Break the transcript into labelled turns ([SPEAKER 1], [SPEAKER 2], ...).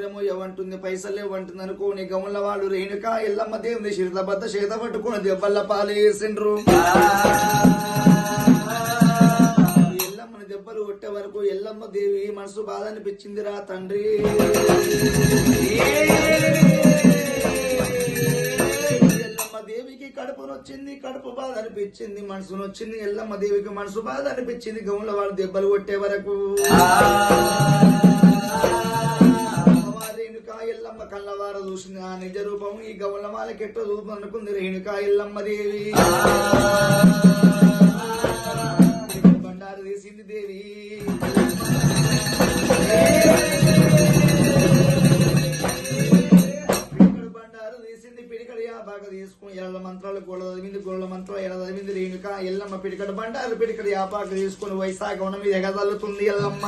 [SPEAKER 1] నోరేమో ఏమంటుంది పైసలు ఏమంటుంది అనుకోని గమల వాళ్ళు రేణుక ఎల్లమ్మ దేవుని శిరతబద్ద చేత పట్టుకుని దెబ్బల పాలేసిండ్రు. ఎల్లమ్మని దెబ్బలు కొట్టే వరకు ఎల్లమ్మ దేవి మనసు బాధ అనిపించిందిరా తండ్రి. ఎల్లమ్మ దేవికి కడుపునొచ్చింది, కడుపు బాధ అనిపించింది, మనసును వచ్చింది. ఎల్లమ్మ దేవికి మనసు బాధ అనిపించింది గౌన్ల వాళ్ళు దెబ్బలు కొట్టే వరకు. రేణుకా ఎల్లమ్మ కళ్ళవార చూసింది ఆ నిజ రూపం. ఈ గౌన్ల వాళ్ళకి ఎట్ట రూపం అనుకుంది రేణుకా ఎల్లమ్మ దేవి. బండారు తీసింది దేవి. బండారు తీసింది పిడికడు యాపాక తీసుకుని ఎల్ల మంత్రాలు గోళ్ళ చదివింది, గోళ్ళ మంత్రాలు ఎడ చదివింది రేణుక ఎల్లమ్మ. పిడికడు బండారు పిడికడు యాపాక తీసుకుని వైశాఖ మీద ఎగదల్లుతుంది ఎల్లమ్మ.